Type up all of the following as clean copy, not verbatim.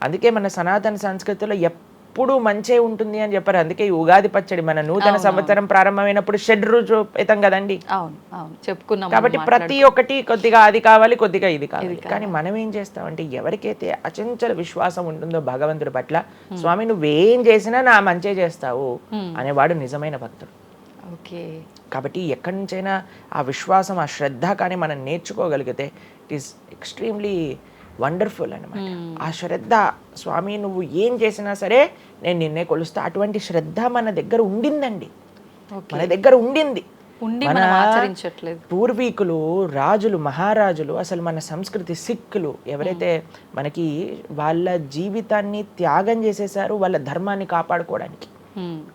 అందుకే మన సనాతన సంస్కృతిలో ఎప్పుడు మంచే ఉంటుంది అని చెప్పారు. అందుకే ఈ ఉగాది పచ్చడి మన నూతన సంవత్సరం ప్రారంభమైనప్పుడు షడ్రుచోపేతం కదండి. అవును అవును చెప్పుకున్నాం. కాబట్టి ప్రతి ఒక్కటి కొద్దిగా అది కావాలి, కొద్దిగా ఇది కావాలి. కానీ మనం ఏం చేస్తామంటే ఎవరికైతే అచంచల విశ్వాసం ఉంటుందో భగవంతుడి పట్ల, స్వామి నువ్వేం చేసినా నా మంచే చేస్తావు అనేవాడు నిజమైన భక్తుడు. ఓకే. కాబట్టి ఎక్కడి నుంచైనా ఆ విశ్వాసం, ఆ శ్రద్ధ కానీ మనం నేర్చుకోగలిగితే ఇట్ ఈస్ ఎక్స్ట్రీమ్లీ వండర్ఫుల్ అనమాట. ఆ శ్రద్ధ, స్వామి నువ్వు ఏం చేసినా సరే నేను నిన్నే కొలుస్తా, అటువంటి శ్రద్ధ మన దగ్గర ఉండిందండి, మన దగ్గర ఉండింది. మన పూర్వీకులు, రాజులు, మహారాజులు, అసలు మన సంస్కృతి, సిక్కులు ఎవరైతే మనకి వాళ్ళ జీవితాన్ని త్యాగం చేసేసారు వాళ్ళ ధర్మాన్ని కాపాడుకోవడానికి.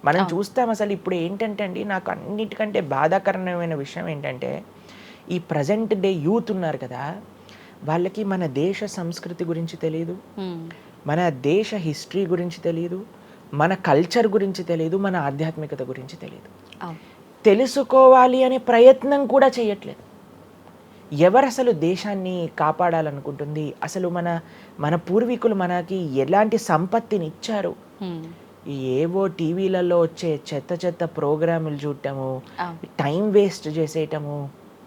మనం చూస్తాం. అసలు ఇప్పుడు ఏంటంటే అండి, నాకు అన్నిటికంటే బాధాకరమైన విషయం ఏంటంటే ఈ ప్రజెంట్ డే యూత్ ఉన్నారు కదా, వాళ్ళకి మన దేశ సంస్కృతి గురించి తెలియదు, మన దేశ హిస్టరీ గురించి తెలియదు, మన కల్చర్ గురించి తెలియదు, మన ఆధ్యాత్మికత గురించి తెలియదు. తెలుసుకోవాలి అనే ప్రయత్నం కూడా చేయట్లేదు. ఎవరు అసలు దేశాన్ని కాపాడాలనుకుంటుంది? అసలు మన పూర్వీకులు మనకి ఎలాంటి సంపత్తిని ఇచ్చారు? ఏవో టీవీలలో వచ్చే చెత్త ప్రోగ్రాములు చూడటము, టైం వేస్ట్ చేసేయటము.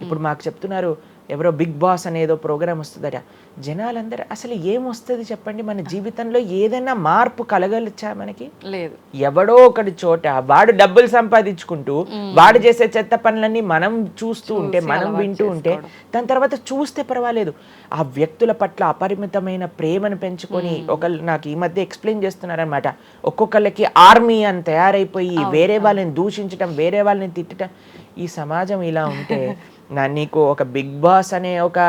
ఇప్పుడు మాకు చెప్తున్నారు ఎవరో బిగ్ బాస్ అనేదో ప్రోగ్రామ్ వస్తుందట. జనాలందరూ అసలు ఏమొస్తుంది చెప్పండి? మన జీవితంలో ఏదైనా మార్పు కలగలిచా మనకి? లేదు. ఎవడో ఒకటి చోట వాడు డబ్బులు సంపాదించుకుంటూ వాడు చేసే చెత్త పనులన్నీ మనం చూస్తూ ఉంటే, మనం వింటూ ఉంటే, దాని తర్వాత చూస్తే పర్వాలేదు, ఆ వ్యక్తుల పట్ల అపరిమితమైన ప్రేమను పెంచుకొని, ఒకళ్ళు నాకు ఈ మధ్య ఎక్స్ప్లెయిన్ చేస్తున్నారనమాట, ఒక్కొక్కళ్ళకి ఆర్మీ అని తయారైపోయి వేరే వాళ్ళని దూషించటం, వేరే వాళ్ళని తిట్టడం. ఈ సమాజం ఇలా ఉంటే నీకు ఒక బిగ్ బాస్ అనే ఒక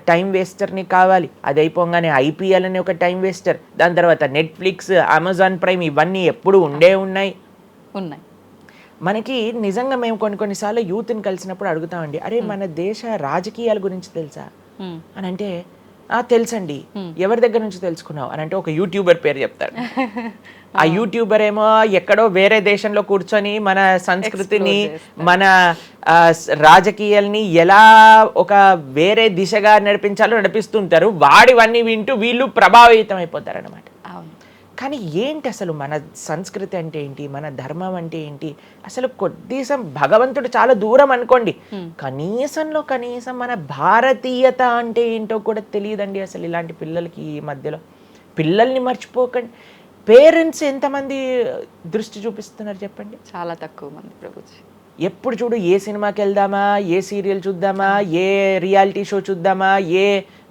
టైం వేస్టర్ని కావాలి, అది అయిపోగానే ఐపీఎల్ అనే ఒక టైం వేస్టర్, దాని తర్వాత నెట్ఫ్లిక్స్, అమెజాన్ ప్రైమ్, ఇవన్నీ ఎప్పుడు ఉన్నాయి. మనకి నిజంగా మేము కొన్నిసార్లు యూత్ని కలిసినప్పుడు అడుగుతామండి, అరే మన దేశ రాజకీయాల గురించి తెలుసా అని అంటే, తెలుసండి. ఎవరి దగ్గర నుంచి తెలుసుకున్నావు అని అంటే ఒక యూట్యూబర్ పేరు చెప్తారు. ఆ యూట్యూబర్ ఏమో ఎక్కడో వేరే దేశంలో కూర్చొని మన సంస్కృతిని, మన రాజకీయాల్ని ఎలా ఒక వేరే దిశగా నడిపించాలో నడిపిస్తుంటారు. వాడివన్నీ వింటూ వీళ్ళు ప్రభావితం అయిపోతారు అనమాట. కానీ ఏంటి అసలు మన సంస్కృతి అంటే ఏంటి, మన ధర్మం అంటే ఏంటి? అసలు కొద్దిసం భగవంతుడు చాలా దూరం అనుకోండి, కనీసం మన భారతీయత అంటే ఏంటో కూడా తెలియదండి అసలు ఇలాంటి పిల్లలకి. ఈ మధ్యలో పిల్లల్ని మర్చిపోకండి. పేరెంట్స్ ఎంతమంది దృష్టి చూపిస్తున్నారు చెప్పండి? చాలా తక్కువ మంది ప్రభుజీ. ఎప్పుడు చూడు ఏ సినిమాకి వెళ్దామా, ఏ సీరియల్ చూద్దామా, ఏ రియాలిటీ షో చూద్దామా, ఏ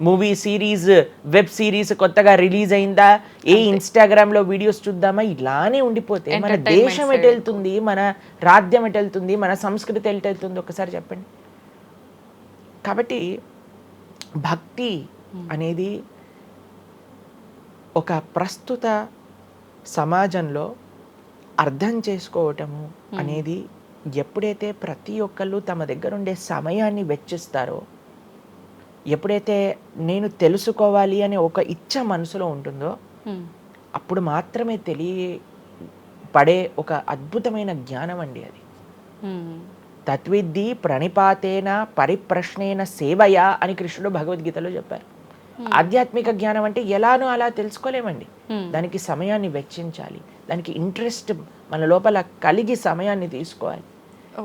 మూవీ సిరీస్, వెబ్ సిరీస్ కొత్తగా రిలీజ్ అయిందా, ఏ ఇన్స్టాగ్రామ్లో వీడియోస్ చూద్దామా, ఇలానే ఉండిపోతే మన దేశం ఎటు వెళ్తుంది, మన రాజ్యం ఎటు వెళ్తుంది, మన సంస్కృతి ఎటు వెళ్తుంది ఒకసారి చెప్పండి. కాబట్టి భక్తి అనేది ఒక ప్రస్తుత సమాజంలో అర్థం చేసుకోవటము అనేది, ఎప్పుడైతే ప్రతి ఒక్కళ్ళు తమ దగ్గర ఉండే సమయాన్ని వెచ్చిస్తారో, ఎప్పుడైతే నేను తెలుసుకోవాలి అనే ఒక ఇచ్చ మనసులో ఉంటుందో, అప్పుడు మాత్రమే తెలియపడే ఒక అద్భుతమైన జ్ఞానం అండి అది. తత్విద్ధి ప్రణిపాతేన పరిప్రశ్నేన సేవయా అని కృష్ణుడు భగవద్గీతలో చెప్పారు. ఆధ్యాత్మిక జ్ఞానం అంటే ఎలానో అలా తెలుసుకోలేమండి, దానికి సమయాన్ని వెచ్చించాలి, దానికి ఇంట్రెస్ట్ మన లోపల కలిగి సమయాన్ని తీసుకోవాలి.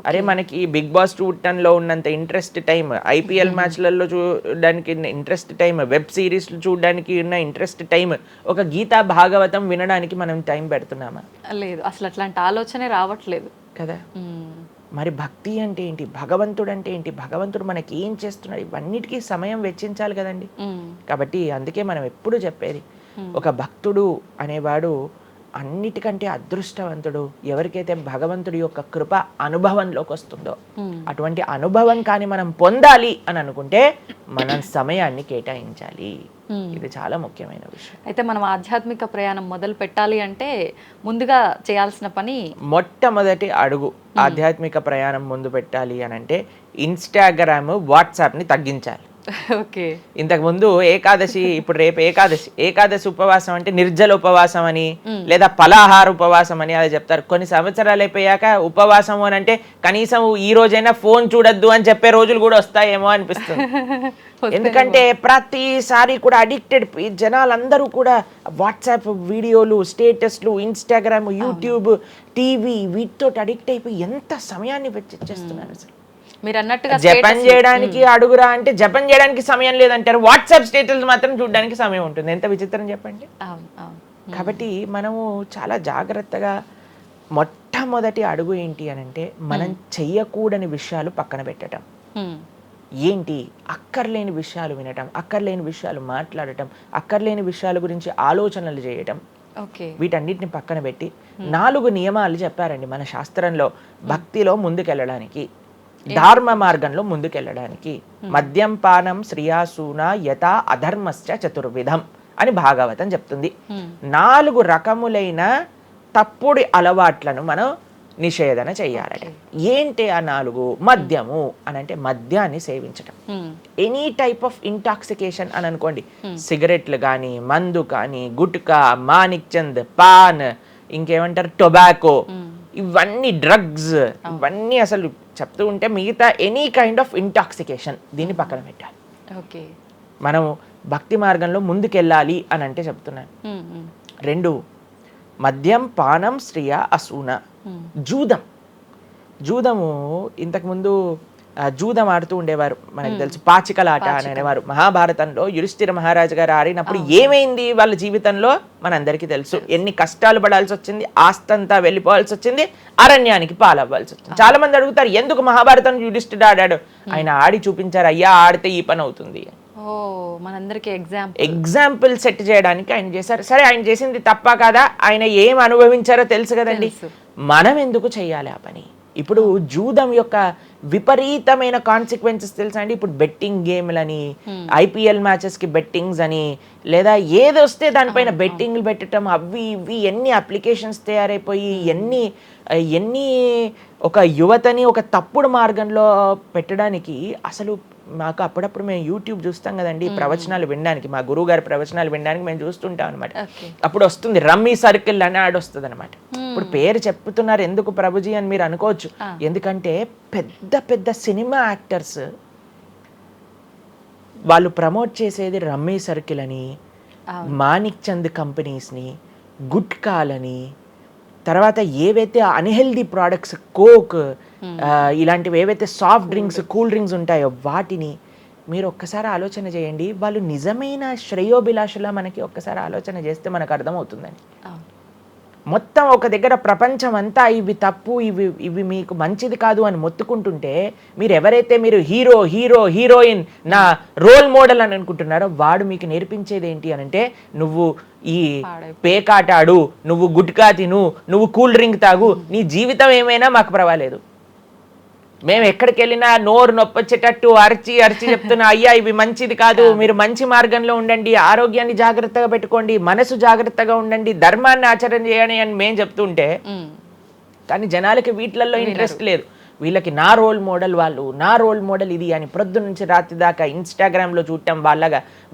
అరే మనకి బిగ్ బాస్ చూడటంలో ఉన్నంత ఇంట్రెస్ట్ టైం, ఐపీఎల్ మ్యాచ్లలో చూడడానికి ఇంట్రెస్ట్ టైం, వెబ్ సిరీస్లు చూడడానికి ఉన్న ఇంట్రెస్ట్ టైం, ఒక గీతా భాగవతం వినడానికి మనం టైం పెడుతున్నామా? లేదు, అసలు అట్లాంటి ఆలోచనే రావట్లేదు కదా. మరి భక్తి అంటే ఏంటి, భగవంతుడు అంటే ఏంటి, భగవంతుడు మనకి ఏం చేస్తున్నాడు, ఇవన్నిటికీ సమయం వెచ్చించాలి కదండి. కాబట్టి అందుకే మనం ఎప్పుడు చెప్పేది, ఒక భక్తుడు అనేవాడు అన్నిటికంటే అదృష్టవంతుడు. ఎవరికైతే భగవంతుడి యొక్క కృప అనుభవంలోకి వస్తుందో, అటువంటి అనుభవం కానీ మనం పొందాలి అని అనుకుంటే మనం సమయాన్ని కేటాయించాలి. ఇది చాలా ముఖ్యమైన విషయం. అయితే మనం ఆధ్యాత్మిక ప్రయాణం మొదలు పెట్టాలి అంటే ముందుగా చేయాల్సిన పని, మొట్టమొదటి అడుగు ఆధ్యాత్మిక ప్రయాణం ముందు పెట్టాలి అని అంటే ఇన్స్టాగ్రామ్, వాట్సాప్ని తగ్గించాలి. ఓకే. ఇంతకు ముందు ఏకాదశి, ఇప్పుడు రేపు ఏకాదశి ఉపవాసం అంటే నిర్జల ఉపవాసం అని లేదా ఫలాహార ఉపవాసం అని అలా చెప్తారు. కొన్ని సంవత్సరాలు అయిపోయాక ఉపవాసం అని అంటే కనీసం ఈ రోజైనా ఫోన్ చూడొద్దు అని చెప్పే రోజులు కూడా వస్తాయేమో అనిపిస్తుంది. ఎందుకంటే ప్రతిసారి కూడా అడిక్టెడ్ జనాలందరూ కూడా వాట్సాప్ వీడియోలు, స్టేటస్లు, ఇన్స్టాగ్రామ్, యూట్యూబ్, టీవీ వీటితో అడిక్ట్ అయిపోయి ఎంత సమయాన్ని వెచ్చిస్తున్నారు అసలు. మీరు అన్నట్టుగా జపం చేయడానికి అడుగురా అంటే జపం చేయడానికి సమయం లేదంటారు, వాట్సాప్ స్టేటస్ మాత్రం చూడడానికి సమయం ఉంటుంది. ఎంత విచిత్రం చెప్పండి. కాబట్టి మనము చాలా జాగ్రత్తగా మొట్టమొదటి అడుగు ఏంటి అని అంటే మనం చెయ్యకూడని విషయాలు పక్కన పెట్టడం. ఏంటి? అక్కర్లేని విషయాలు వినటం, అక్కర్లేని విషయాలు మాట్లాడటం, అక్కర్లేని విషయాల గురించి ఆలోచనలు చేయటం. వీటన్నిటిని పక్కన పెట్టి 4 నియమాలు చెప్పారండి మన శాస్త్రంలో భక్తిలో ముందుకెళ్ళడానికి, ధర్మ మార్గంలో ముందుకెళ్ళడానికి. మద్యం పానం శ్రియాసూన యథా అధర్మశ్చ చతుర్విధం అని భాగవతం చెప్తుంది. 4 రకములైన తప్పుడు అలవాట్లను మనం నిషేధన చెయ్యాలట. ఏంటి ఆ 4? మద్యము అని అంటే మద్యాన్ని సేవించటం, ఎనీ టైప్ ఆఫ్ ఇంటాక్సికేషన్ అని అనుకోండి. సిగరెట్లు కానీ, మందు కానీ, గుట్కా, మానిక్ చంద్, పాన్, ఇంకేమంటారు టొబాకో, ఇవన్నీ డ్రగ్స్, ఇవన్నీ అసలు చెప్తూ ఉంటే మిగతా ఎనీ కైండ్ ఆఫ్ ఇంటాక్సికేషన్ దీన్ని పక్కన పెట్టాలి. మనం భక్తి మార్గంలో ముందుకెళ్ళాలి అని అంటే చెప్తున్నాను. 2 మద్యం పానం శ్రియ అసూన. జూదము ఇంతకుముందు జూదం ఆడుతూ ఉండేవారు, మనకు తెలుసు పాచికలాట అని అనేవారు. మహాభారతంలో యుధిష్ఠిర మహారాజు గారు ఆడినప్పుడు ఏమైంది వాళ్ళ జీవితంలో మనందరికీ తెలుసు. ఎన్ని కష్టాలు పడాల్సి వచ్చింది, ఆస్తంతా వెళ్ళిపోవాల్సి వచ్చింది, అరణ్యానికి పాలవ్వాల్సి వచ్చింది. చాలా మంది అడుగుతారు ఎందుకు మహాభారతం యుధిష్ఠిరుడు ఆడాడు. ఆయన ఆడి చూపించారు, అయ్యా ఆడితే ఈ పని అవుతుంది. ఎగ్జాంపుల్ సెట్ చేయడానికి ఆయన చేశారు. సరే ఆయన చేసింది తప్ప కాదా, ఆయన ఏం అనుభవించారో తెలుసు కదండి. మనం ఎందుకు చెయ్యాలి ఆ పని? ఇప్పుడు జూదం యొక్క విపరీతమైన కాన్సిక్వెన్సెస్ తెలుసా అండి. ఇప్పుడు బెట్టింగ్ గేమ్లని, ఐపీఎల్ మ్యాచెస్ కి బెట్టింగ్స్ అని, లేదా ఏది వస్తే దానిపైన బెట్టింగ్లు పెట్టడం, అవి ఇవి ఎన్ని అప్లికేషన్స్ తయారైపోయి ఎన్ని ఒక యువతని ఒక తప్పుడు మార్గంలో పెట్టడానికి. అసలు మాకు అప్పుడప్పుడు మేము యూట్యూబ్ చూస్తాం కదండి ప్రవచనాలు వినడానికి, మా గురువు గారి ప్రవచనాలు వినడానికి మేము చూస్తుంటాం అనమాట. అప్పుడు వస్తుంది రమ్మీ సర్కిల్ అని యాడ్ వస్తుంది అనమాట. ఇప్పుడు పేరు చెప్తున్నారు ఎందుకు ప్రభుజీ అని మీరు అనుకోవచ్చు. ఎందుకంటే పెద్ద పెద్ద సినిమా యాక్టర్స్ వాళ్ళు ప్రమోట్ చేసేది రమ్మీ సర్కిల్ అని, మానిక్ చంద్ కంపెనీస్ని, గుట్కాలని, తర్వాత ఏవైతే అన్హెల్దీ ప్రోడక్ట్స్ కోక్ ఇలాంటివి ఏవైతే సాఫ్ట్ డ్రింక్స్, కూల్ డ్రింక్స్ ఉంటాయో వాటిని మీరు ఒక్కసారి ఆలోచన చేయండి. వాళ్ళు నిజమైన శ్రేయోభిలాషులా మనకి ఒక్కసారి ఆలోచన చేస్తే మనకు అర్థమవుతుందని. మొత్తం ఒక దగ్గర ప్రపంచం అంతా ఇవి తప్పు, ఇవి మీకు మంచిది కాదు అని మొత్తుకుంటుంటే మీరు ఎవరైతే మీరు హీరోయిన్ నా రోల్ మోడల్ అని అనుకుంటున్నారో వాడు మీకు నేర్పించేది ఏంటి అని అంటే నువ్వు ఈ పేకాట ఆడు, నువ్వు గుట్కా తిను, నువ్వు కూల్ డ్రింక్ తాగు, నీ జీవితం ఏమైనా మాకు పర్వాలేదు. మేము ఎక్కడికి వెళ్ళినా నోరు నొప్పొచ్చేటట్టు అరిచి చెప్తున్నా అయ్యా ఇవి మంచిది కాదు, మీరు మంచి మార్గంలో ఉండండి, ఆరోగ్యాన్ని జాగ్రత్తగా పెట్టుకోండి, మనసు జాగ్రత్తగా ఉండండి, ధర్మాన్ని ఆచరణ చేయండి అని మేము చెప్తుంటే, కానీ జనాలకి వీటిలలో ఇంట్రెస్ట్ లేదు. వీళ్ళకి నా రోల్ మోడల్ వాళ్ళు, నా రోల్ మోడల్ ఇది అని ప్రొద్దు నుంచి రాత్రి దాకా ఇన్స్టాగ్రామ్లో చూడటం,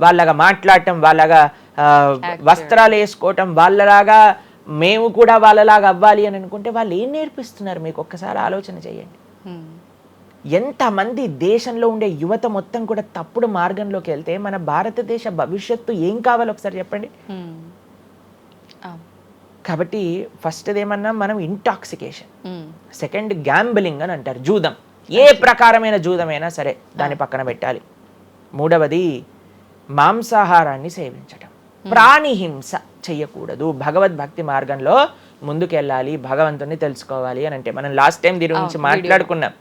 వాళ్ళగా మాట్లాడటం, వాళ్ళగా వస్త్రాలు వేసుకోవటం, వాళ్ళలాగా మేము కూడా వాళ్ళలాగా అవ్వాలి అని అనుకుంటే వాళ్ళు ఏం నేర్పిస్తున్నారు మీకు ఒక్కసారి ఆలోచన చేయండి. ఎంతమంది దేశంలో ఉండే యువత మొత్తం కూడా తప్పుడు మార్గంలోకి వెళ్తే మన భారతదేశ భవిష్యత్తు ఏం కావాలో ఒకసారి చెప్పండి. కాబట్టి ఫస్ట్ ఏమన్నా మనం ఇంటాక్సికేషన్, సెకండ్ గ్యాంబ్లింగ్ అని అంటారు, జూదం, ఏ ప్రకారమైన జూదమైనా సరే దాన్ని పక్కన పెట్టాలి. 3వది మాంసాహారాన్ని సేవించటం, ప్రాణిహింస చెయ్యకూడదు. భగవద్భక్తి మార్గంలో ముందుకెళ్ళాలి, భగవంతుని తెలుసుకోవాలి అని అంటే మనం లాస్ట్ టైం దీని గురించి మాట్లాడుకున్నాం,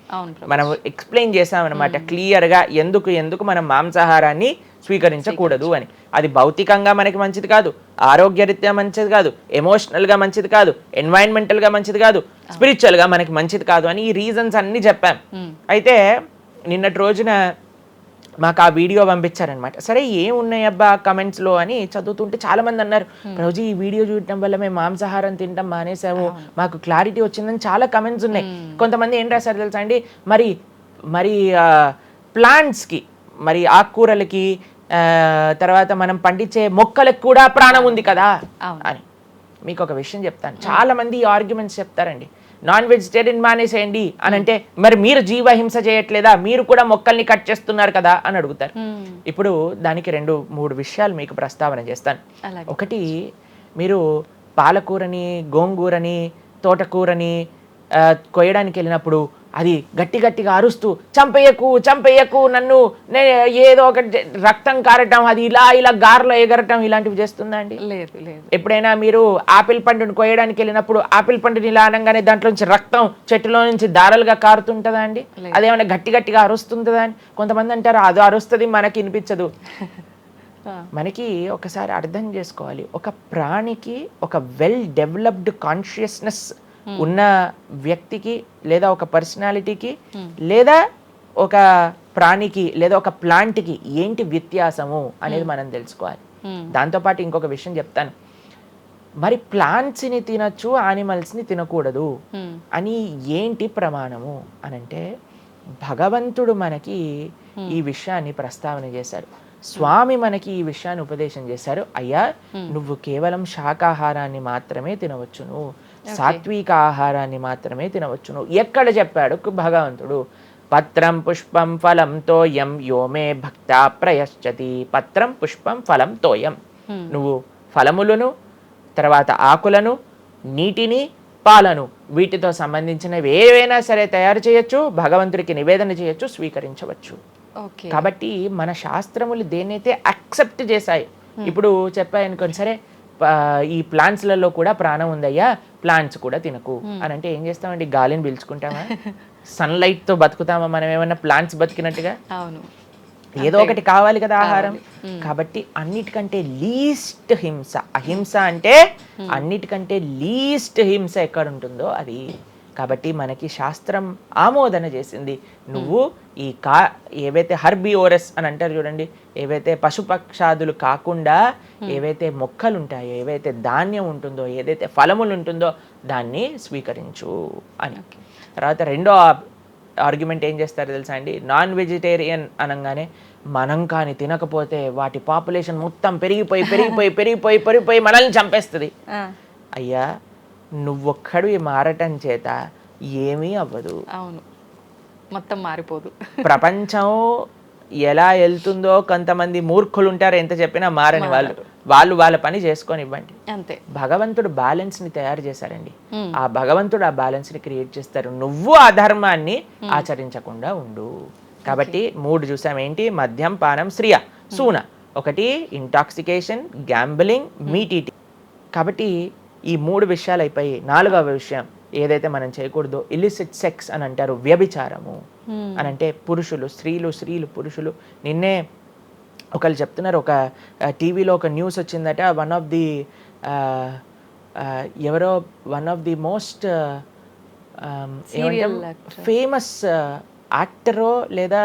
మనం ఎక్స్ప్లెయిన్ చేసాం అనమాట క్లియర్గా ఎందుకు మనం మాంసాహారాన్ని స్వీకరించకూడదు అని. అది భౌతికంగా మనకి మంచిది కాదు, ఆరోగ్యరీత్యా మంచిది కాదు, ఎమోషనల్గా మంచిది కాదు, ఎన్వైరన్మెంటల్గా మంచిది కాదు, స్పిరిచువల్గా మనకి మంచిది కాదు అని ఈ రీజన్స్ అన్ని చెప్పాం. అయితే నిన్నటి రోజున మాకు ఆ వీడియో పంపించారనమాట. సరే ఏమున్నాయి అబ్బా కమెంట్స్లో అని చదువుతుంటే చాలా మంది అన్నారు, రోజు ఈ వీడియో చూడటం వల్ల మేము మాంసాహారం తినటం మానేసాము, మాకు క్లారిటీ వచ్చిందని చాలా కమెంట్స్ ఉన్నాయి. కొంతమంది ఏం రాశారు తెలుసా అండి, మరి ప్లాంట్స్కి మరి ఆకుకూరలకి తర్వాత మనం పండించే మొక్కలకు కూడా ప్రాణం ఉంది కదా అని. మీకు ఒక విషయం చెప్తాను, చాలా మంది ఈ ఆర్గ్యుమెంట్స్ చెప్తారండి, నాన్ వెజిటేరియన్ మానేసేయండి అని అంటే, మరి మీరు జీవహింస చేయట్లేదా, మీరు కూడా మొక్కల్ని కట్ చేస్తున్నారు కదా అని అడుగుతారు. ఇప్పుడు దానికి 2-3 విషయాలు మీకు ప్రస్తావన చేస్తాను. ఒకటి, మీరు పాలకూరని, గోంగూరని, తోటకూరని కొయ్యడానికి వెళ్ళినప్పుడు అది గట్టిగా అరుస్తూ చంపేయకు నన్ను, ఏదో ఒక రక్తం కారటం, అది ఇలా గార్లో ఎగరటం, ఇలాంటివి చేస్తుందా అండి? లేదు లేదు. ఎప్పుడైనా మీరు ఆపిల్ పండుని కొయ్యడానికి వెళ్ళినప్పుడు ఆపిల్ పండుని ఇలా అనగానే దాంట్లో నుంచి రక్తం చెట్టులో నుంచి దారాలుగా కారుతుంటుందా అండి? అదేమైనా గట్టిగా అరుస్తుందా అని కొంతమంది అంటారు, అది అరుస్తుంది మనకి వినిపించదు. మనకి ఒకసారి అర్థం చేసుకోవాలి, ఒక ప్రాణికి ఒక వెల్ డెవలప్డ్ కాన్షియస్నెస్ ఉన్న వ్యక్తికి లేదా ఒక పర్సనాలిటీకి లేదా ఒక ప్రాణికి లేదా ఒక ప్లాంట్కి ఏంటి వ్యత్యాసము అనేది మనం తెలుసుకోవాలి. దాంతోపాటు ఇంకొక విషయం చెప్తాను, మరి ప్లాంట్స్ని తినచ్చు, యానిమల్స్ని తినకూడదు అని ఏంటి ప్రమాణము అనంటే, భగవంతుడు మనకి ఈ విషయాన్ని ప్రస్తావన చేశారు. స్వామి మనకి ఈ విషయాన్ని ఉపదేశం చేశారు. అయ్యా, నువ్వు కేవలం శాకాహారాన్ని మాత్రమే తినవచ్చును, సాత్విక ఆహారాన్ని మాత్రమే తినవచ్చును. ఎక్కడ చెప్పాడు భగవంతుడు? పత్రం పుష్పం ఫలం తోయం యోమే భక్తా ప్రయశ్చతి. పత్రం పుష్పం ఫలం తోయం. నువ్వు ఫలములను, తర్వాత ఆకులను, నీటిని, పాలను, వీటితో సంబంధించినవి ఏవైనా సరే తయారు చేయొచ్చు, భగవంతుడికి నివేదన చేయొచ్చు, స్వీకరించవచ్చు. కాబట్టి మన శాస్త్రములు దేన్నైతే యాక్సెప్ట్ చేశాయి, ఇప్పుడు చెప్పాయనుకోండి, సరే ఈ ప్లాంట్స్లలో కూడా ప్రాణం ఉందయ్యా, ప్లాంట్స్ కూడా తినకు అని అంటే ఏం చేస్తామండి? గాలిని పీల్చుకుంటామా? సన్లైట్ తో బతుకుతామా మనం ఏమన్నా ప్లాంట్స్ బతికినట్టుగా? ఏదో ఒకటి కావాలి కదా ఆహారం. కాబట్టి అన్నిటికంటే లీస్ట్ హింస, అహింస అంటే అన్నిటికంటే లీస్ట్ హింస ఎక్కడ ఉంటుందో అది. కాబట్టి మనకి శాస్త్రం ఆమోదన చేసింది, నువ్వు ఈ ఏవైతే హర్బివోరస్ అని అంటారు చూడండి, ఏవైతే పశుపక్షాదులు కాకుండా ఏవైతే మొక్కలు ఉంటాయో, ఏవైతే ధాన్యం ఉంటుందో, ఏదైతే ఫలములు ఉంటుందో దాన్ని స్వీకరించు అని. తర్వాత రెండో ఆర్గ్యుమెంట్ ఏం చేస్తారు తెలుసా అండి? నాన్ వెజిటేరియన్ అనగానే మనం కానీ తినకపోతే వాటి పాపులేషన్ మొత్తం పెరిగిపోయి మనల్ని చంపేస్తుంది. అయ్యా, నువ్వొక్కడు మారటం చేత ఏమీ అవ్వదు. అవును, మొత్తం మారిపోదు. ప్రపంచం ఎలా వెళ్తుందో కొంతమంది మూర్ఖులు ఉంటారు, ఎంత చెప్పినా మారని వాళ్ళు వాళ్ళ పని చేసుకొని ఇవ్వండి అంతే. భగవంతుడు బ్యాలెన్స్ ని తయారు చేశారండి. ఆ భగవంతుడు ఆ బ్యాలెన్స్ ని క్రియేట్ చేస్తారు. నువ్వు ఆ ధర్మాన్ని ఆచరించకుండా ఉండు. కాబట్టి 3 చూసాం. ఏంటి? మద్యం, పానం, శ్రియ, సూన. ఒకటి ఇంటాక్సికేషన్, గ్యాంబ్లింగ్, మీట్ ఈటింగ్. కాబట్టి ఈ 3 విషయాలు అయిపోయి 4వ విషయం ఏదైతే మనం చేయకూడదో, ఇలిసిట్ సెక్స్ అని అంటారు, వ్యభిచారము అని అంటే పురుషులు స్త్రీలు పురుషులు. నిన్నే ఒకళ్ళు చెప్తున్నారు, ఒక టీవీలో ఒక న్యూస్ వచ్చిందట, one of the most famous యాక్టరో లేదా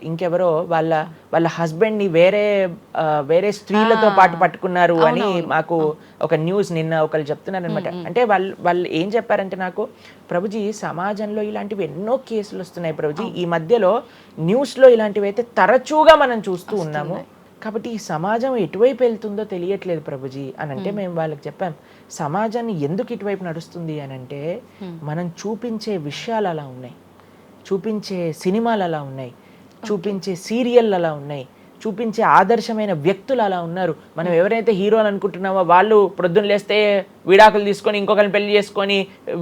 ఇంకెవరో వాళ్ళ హస్బెండ్ని వేరే స్త్రీలతో పాటు పట్టుకున్నారు అని మాకు ఒక న్యూస్ నిన్న ఒకళ్ళు చెప్తున్నారు అనమాట. అంటే వాళ్ళు ఏం చెప్పారంటే, నాకు ప్రభుజీ సమాజంలో ఇలాంటివి ఎన్నో కేసులు వస్తున్నాయి ప్రభుజీ, ఈ మధ్యలో న్యూస్లో ఇలాంటివి అయితే తరచుగా మనం చూస్తూ ఉన్నాము, కాబట్టి ఈ సమాజం ఎటువైపు వెళ్తుందో తెలియట్లేదు ప్రభుజీ అని అంటే మేము వాళ్ళకి చెప్పాం, సమాజాన్ని ఎందుకు ఇటువైపు నడుస్తుంది అని అంటే మనం చూపించే విషయాలు అలా ఉన్నాయి, చూపించే సినిమాలు అలా ఉన్నాయి, చూపించే సీరియల్ అలా ఉన్నాయి, చూపించే ఆదర్శమైన వ్యక్తులు అలా ఉన్నారు. మనం ఎవరైతే హీరోలు అనుకుంటున్నామో వాళ్ళు ప్రొద్దున లేస్తే విడాకులు తీసుకొని ఇంకొకరిని పెళ్లి చేసుకొని,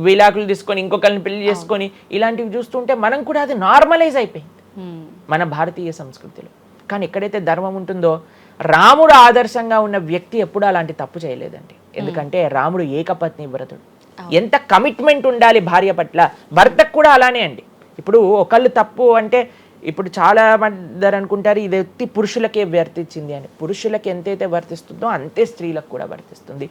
విడాకులు తీసుకొని ఇంకొకరిని పెళ్లి చేసుకొని, ఇలాంటివి చూస్తుంటే మనం కూడా అది నార్మలైజ్ అయిపోయింది మన భారతీయ సంస్కృతిలో. కానీ ఎక్కడైతే ధర్మం ఉంటుందో, రాముడు ఆదర్శంగా ఉన్న వ్యక్తి ఎప్పుడు అలాంటి తప్పు చేయలేదండి. ఎందుకంటే రాముడు ఏకపత్ని వ్రతుడు. ఎంత కమిట్మెంట్ ఉండాలి భార్య పట్ల, భర్తకు కూడా అలానే అండి. ఇప్పుడు ఒకళ్ళు తప్పు అంటే, ఇప్పుడు చాలా మంది అనుకుంటారు ఇది ఎత్తి పురుషులకే వర్తించింది అని. పురుషులకి ఎంతైతే వర్తిస్తుందో అంతే స్త్రీలకు కూడా వర్తిస్తుంది.